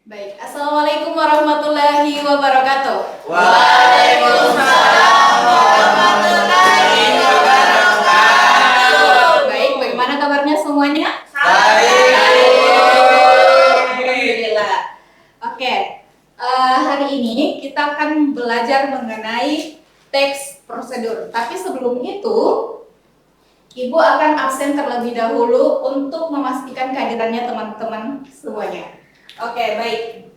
Baik, Assalamualaikum warahmatullahi wabarakatuh. Waalaikumsalam warahmatullahi wabarakatuh. Baik, bagaimana kabarnya semuanya? Baik. Alhamdulillah. Oke, hari ini kita akan belajar mengenai teks prosedur. Tapi sebelum itu, Ibu akan absen terlebih dahulu untuk memastikan kehadirannya teman-teman semuanya. Oke, baik.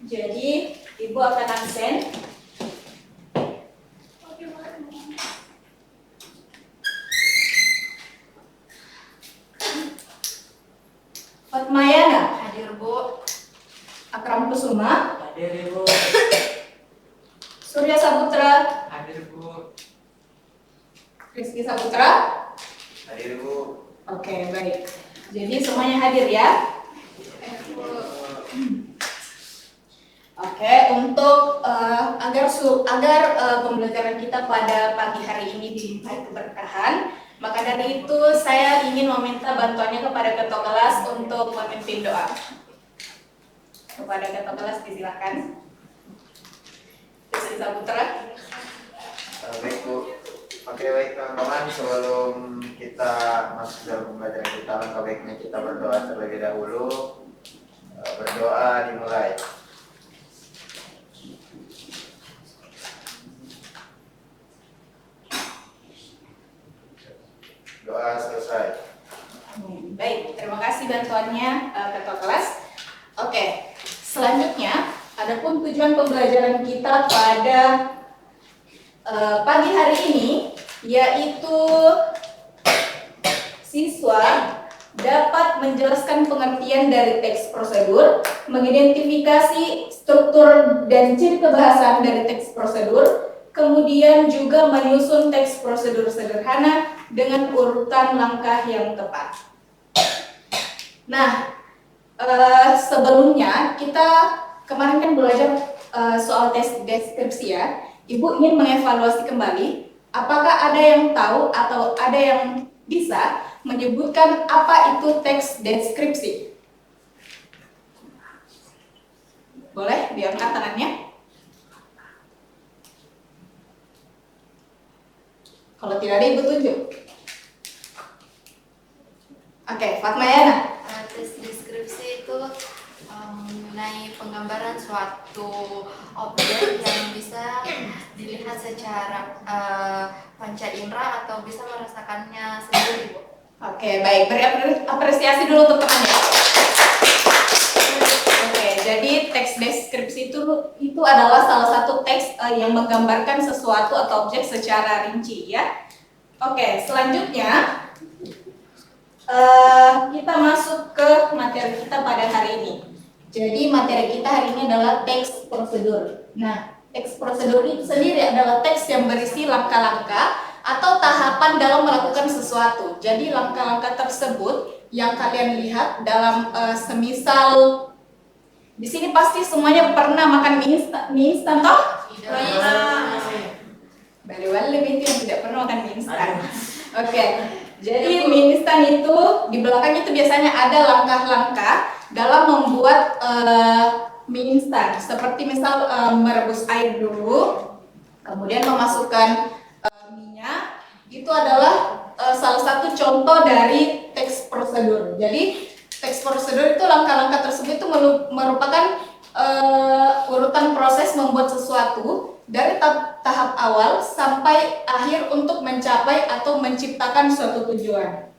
Jadi, Ibu akan absen. Fatmayana, Hadir, Bu. Akram Kusuma, Hadir, Bu. Surya Saputra, Hadir, Bu. Rizky Saputra. Hadir, Bu. Oke, baik. Jadi semuanya hadir ya. Oke, untuk agar pembelajaran kita pada pagi hari ini dilimpahi keberkahan, maka dari itu saya ingin meminta bantuannya kepada ketua kelas untuk memimpin doa. Kepada ketua kelas disilakan. Rizky Saputra. Baik, Bu. Oke, baik teman-teman, sebelum kita masuk dalam pembelajaran kita, langkah baiknya kita berdoa terlebih dahulu. Berdoa dimulai. Doa selesai. Baik, terima kasih bantuannya ketua kelas. Oke, selanjutnya, adapun tujuan pembelajaran kita pada pagi hari ini, yaitu siswa dapat menjelaskan pengertian dari teks prosedur, mengidentifikasi struktur dan ciri kebahasan dari teks prosedur, kemudian juga menyusun teks prosedur sederhana dengan urutan langkah yang tepat. Nah, sebelumnya kita kemarin kan belajar soal tes deskripsi ya. Ibu ingin mengevaluasi kembali, apakah ada yang tahu atau ada yang bisa menyebutkan apa itu teks deskripsi? Boleh diangkat tangannya? Kalau tidak ada, Ibu tunjuk. Oke, Fatmayana. Tes deskripsi itu mengenai penggambaran suatu objek yang bisa dilihat secara panca indera atau bisa merasakannya sendiri, Bu. Oke, baik. Beri apresiasi dulu untuk temannya. Oke, jadi teks deskripsi itu adalah salah satu teks yang menggambarkan sesuatu atau objek secara rinci ya. Oke, selanjutnya kita masuk ke materi kita pada hari ini. Jadi materi kita hari ini adalah teks prosedur. Nah, teks prosedur itu sendiri adalah teks yang berisi langkah-langkah atau tahapan dalam melakukan sesuatu. Jadi langkah-langkah tersebut yang kalian lihat dalam semisal di sini pasti semuanya pernah makan mie instan toh? Baliwal lebih itu yang tidak pernah makan mie instan. Oke. Jadi mie instan itu di belakangnya itu biasanya ada langkah-langkah dalam membuat mie instan. Seperti misal merebus air dulu, kemudian memasukkan minyak. Itu adalah salah satu contoh dari teks prosedur. Jadi teks prosedur itu langkah-langkah tersebut itu merupakan urutan proses membuat sesuatu dari tahap awal sampai akhir untuk mencapai atau menciptakan suatu tujuan.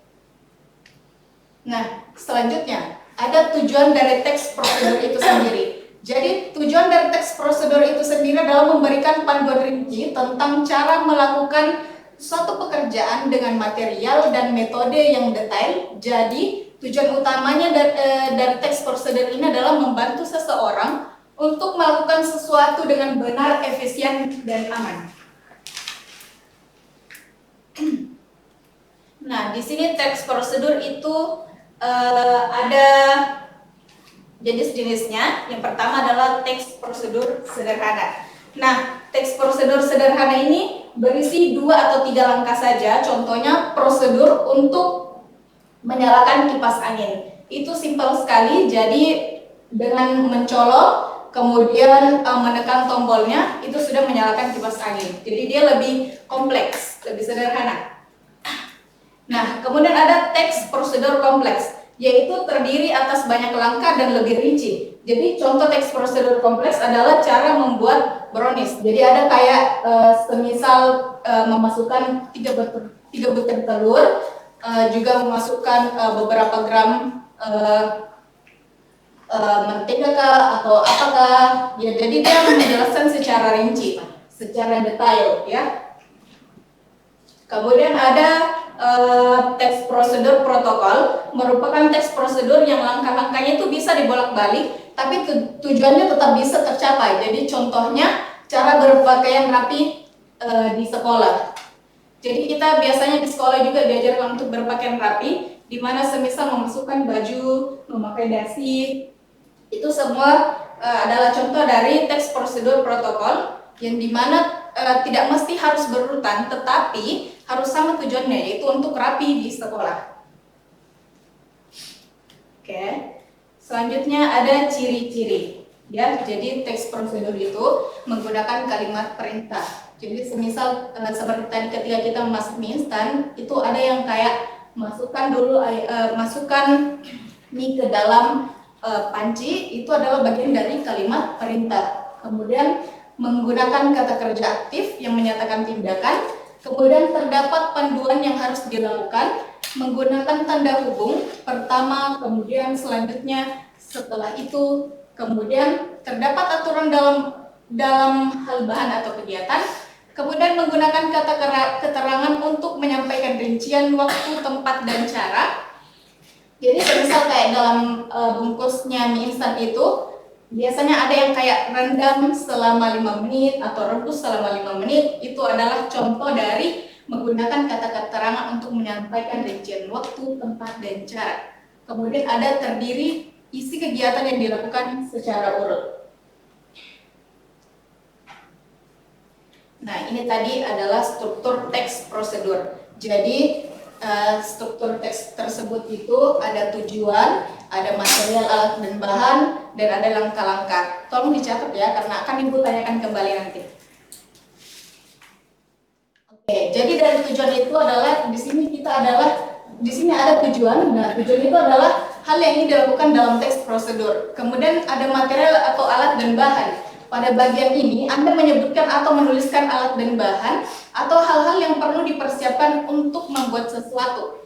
Nah, selanjutnya ada tujuan dari teks prosedur itu sendiri. Jadi tujuan dari teks prosedur itu sendiri adalah memberikan panduan rinci tentang cara melakukan suatu pekerjaan dengan material dan metode yang detail. Jadi tujuan utamanya dari teks prosedur ini adalah membantu seseorang untuk melakukan sesuatu dengan benar, efisien, dan aman. Nah, di sini teks prosedur itu ada jenis-jenisnya. Yang pertama adalah teks prosedur sederhana. Nah, teks prosedur sederhana ini berisi 2 atau 3 langkah saja. Contohnya prosedur untuk menyalakan kipas angin. itu simpel sekali. Jadi dengan mencolok kemudian menekan tombolnya itu sudah menyalakan kipas angin. Jadi dia lebih kompleks, lebih sederhana. Nah, kemudian ada teks prosedur kompleks, yaitu terdiri atas banyak langkah dan lebih rinci. Jadi contoh teks prosedur kompleks adalah cara membuat brownies. Jadi ada kayak semisal memasukkan 3 butir telur, juga memasukkan beberapa gram mentega kah atau apakah ya, jadi dia menjelaskan secara rinci, secara detail ya. Kemudian ada teks prosedur protokol, merupakan teks prosedur yang langkah-langkahnya itu bisa dibolak-balik, tapi tujuannya tetap bisa tercapai. Jadi contohnya cara berpakaian rapi di sekolah. Jadi kita biasanya di sekolah juga diajarkan untuk berpakaian rapi, di mana semisal memasukkan baju, memakai dasi, itu semua adalah contoh dari teks prosedur protokol yang dimana tidak mesti harus berurutan, tetapi harus sama tujuannya, yaitu untuk rapi di sekolah. Oke, selanjutnya ada ciri-ciri. Ya, jadi teks prosedur itu menggunakan kalimat perintah. Jadi semisal seperti tadi ketika kita memasak mie instan, itu ada yang kayak masukkan mie ke dalam panci, itu adalah bagian dari kalimat perintah. Kemudian menggunakan kata kerja aktif yang menyatakan tindakan. Kemudian terdapat panduan yang harus dilakukan, menggunakan tanda hubung pertama, kemudian selanjutnya setelah itu, kemudian terdapat aturan dalam hal bahan atau kegiatan, kemudian menggunakan kata keterangan untuk menyampaikan rincian waktu, tempat, dan cara. Jadi misal kayak dalam bungkusnya mie instan itu biasanya ada yang kayak rendam selama 5 menit atau rebus selama 5 menit. Itu adalah contoh dari menggunakan kata keterangan untuk menyampaikan rincian waktu, tempat, dan cara. Kemudian ada terdiri isi kegiatan yang dilakukan secara urut. Nah, ini tadi adalah struktur teks prosedur. Jadi struktur teks tersebut itu ada tujuan, ada material, alat, dan bahan, dan ada langkah-langkah. Tolong dicatat ya, karena akan Ibu tanyakan kembali nanti. Oke, jadi dari tujuan itu adalah di sini ada tujuan. Nah, tujuan itu adalah hal yang ingin dilakukan dalam teks prosedur. Kemudian ada material atau alat dan bahan. Pada bagian ini Anda menyebutkan atau menuliskan alat dan bahan atau hal-hal yang perlu dipersiapkan untuk membuat sesuatu.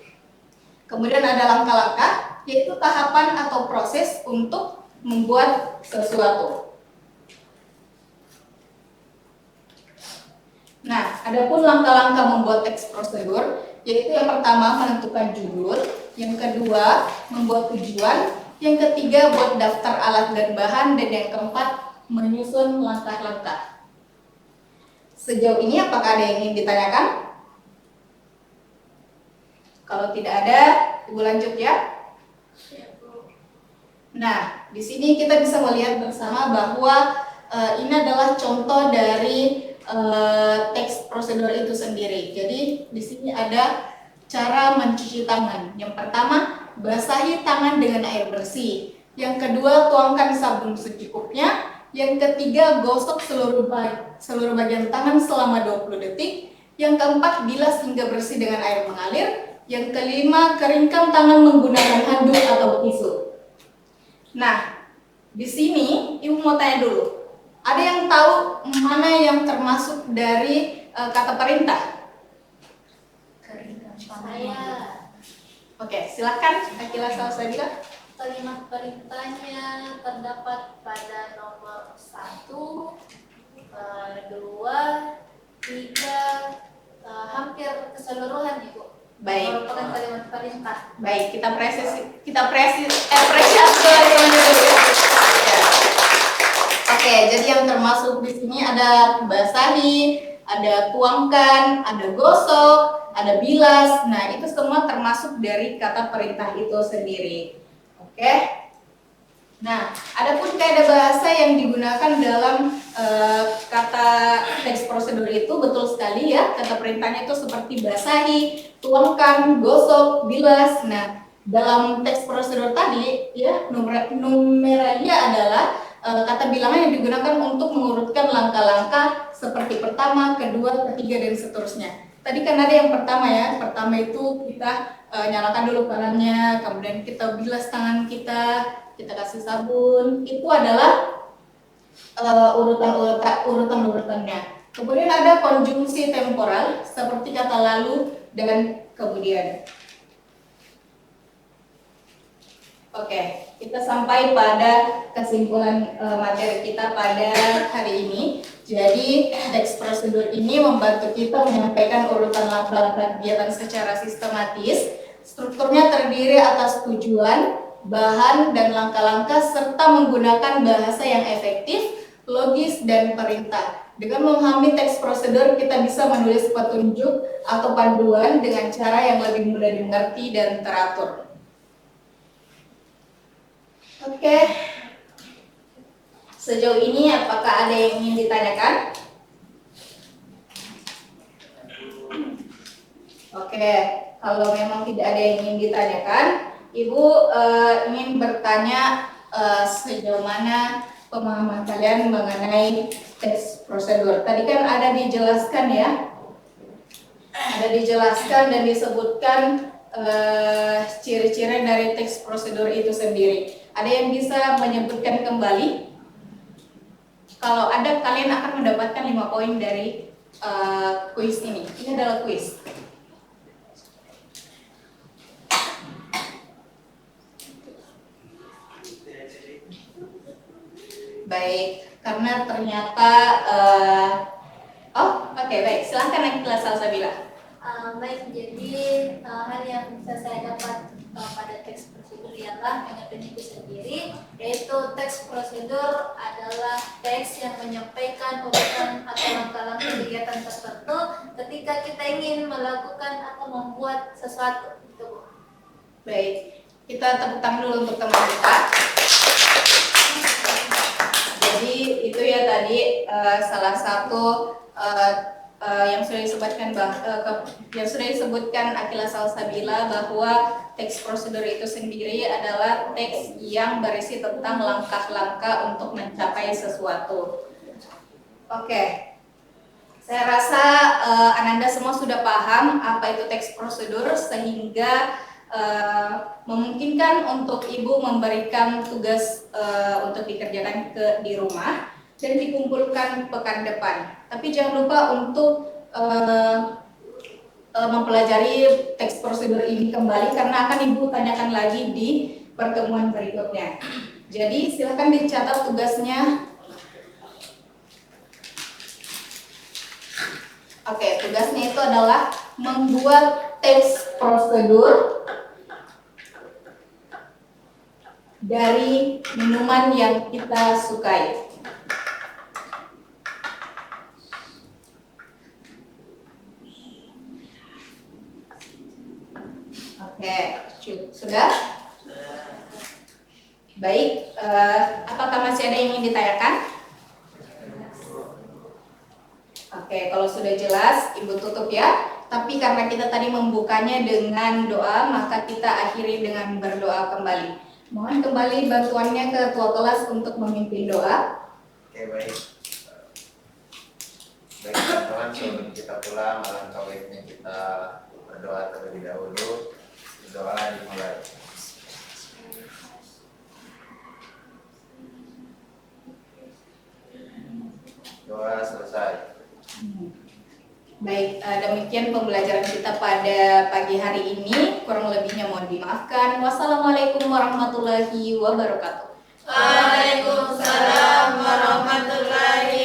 Kemudian ada langkah-langkah, yaitu tahapan atau proses untuk membuat sesuatu. Nah, adapun langkah-langkah membuat teks prosedur, yaitu yang pertama menentukan judul, yang kedua membuat tujuan, yang ketiga buat daftar alat dan bahan, dan yang keempat menyusun langkah-langkah. Sejauh ini apakah ada yang ingin ditanyakan? Kalau tidak ada, Ibu lanjut ya. Nah, di sini kita bisa melihat bersama bahwa ini adalah contoh dari teks prosedur itu sendiri. Jadi di sini ada cara mencuci tangan. Yang pertama, basahi tangan dengan air bersih. Yang kedua, tuangkan sabun secukupnya. Yang ketiga, gosok seluruh bagian tangan selama 20 detik. Yang keempat, bilas hingga bersih dengan air mengalir. Yang kelima, keringkan tangan menggunakan handuk atau tisu. Nah, di sini Ibu mau tanya dulu. Ada yang tahu mana yang termasuk dari kata perintah? Saya. Oke, silakan Akila Salsabila. Kalimat perintahnya terdapat pada nomor 1, 2, 3, hampir keseluruhan Ibu. Baik. Merupakan kalimat perintah. Baik, kita apresiasi dulu ya. Oke, jadi yang termasuk di sini ada basahi, ada tuangkan, ada gosok, ada bilas. Nah, itu semua termasuk dari kata perintah itu sendiri. Oke. Nah, adapun kaidah bahasa yang digunakan dalam kata teks prosedur itu betul sekali ya. Kata perintahnya itu seperti basahi, tuangkan, gosok, bilas. Nah, dalam teks prosedur tadi ya numeralnya adalah kata bilangan yang digunakan untuk mengurutkan langkah-langkah seperti pertama, kedua, ketiga dan seterusnya. Tadi kan ada yang pertama ya. Pertama itu kita nyalakan dulu kerannya, kemudian kita bilas tangan kita kasih sabun. Itu adalah urutan-urutannya. Kemudian ada konjungsi temporal seperti kata lalu dan kemudian. Oke, kita sampai pada kesimpulan materi kita pada hari ini. Jadi, teks prosedur ini membantu kita menyampaikan urutan langkah-langkah kegiatan secara sistematis. Strukturnya terdiri atas tujuan, bahan, dan langkah-langkah serta menggunakan bahasa yang efektif, logis, dan perintah. Dengan memahami teks prosedur, kita bisa menulis petunjuk atau panduan dengan cara yang lebih mudah dimengerti dan teratur. Oke, sejauh ini apakah ada yang ingin ditanyakan? Oke, kalau memang tidak ada yang ingin ditanyakan, Ibu ingin bertanya sejauh mana pemahaman kalian mengenai teks prosedur. Tadi kan ada dijelaskan ya, dan disebutkan ciri-ciri dari teks prosedur itu sendiri. Ada yang bisa menyebutkan kembali? Kalau ada, kalian akan mendapatkan 5 poin dari kuis ini. Ini adalah kuis. Baik, karena ternyata baik. Silahkan Akila Salsabila. Baik, jadi hal yang bisa saya dapat pada teks prosedur ialah mengenai itu sendiri, yaitu teks prosedur adalah teks yang menyampaikan urutan atau langkah-langkah kegiatan tertentu ketika kita ingin melakukan atau membuat sesuatu. Itu. Baik, kita tepuk tangan dulu untuk teman kita. Jadi itu ya tadi salah satu yang sudah disebutkan Akila Salsabila bahwa teks prosedur itu sendiri adalah teks yang berisi tentang langkah-langkah untuk mencapai sesuatu. Oke, saya rasa Ananda semua sudah paham apa itu teks prosedur sehingga memungkinkan untuk Ibu memberikan tugas untuk dikerjakan di rumah dan dikumpulkan pekan depan. Tapi jangan lupa untuk mempelajari teks prosedur ini kembali karena akan Ibu tanyakan lagi di pertemuan berikutnya. Jadi silakan dicatat tugasnya. Oke, tugasnya itu adalah membuat teks prosedur dari minuman yang kita sukai. Oke, sudah? Baik, apakah masih ada yang ingin ditanyakan? Oke, kalau sudah jelas, Ibu tutup ya. Tapi karena kita tadi membukanya dengan doa, maka kita akhiri dengan berdoa kembali. Mohon kembali bantuannya ke ketua kelas untuk memimpin doa. Oke, baik. Baik teman-teman, sebelum kita pulang, alangkah baiknya kita berdoa terlebih dahulu. Doa dimulai. Doa selesai. Baik, demikian pembelajaran kita pada pagi hari ini. Kurang lebihnya mohon dimaafkan. Wassalamualaikum warahmatullahi wabarakatuh. Waalaikumsalam warahmatullahi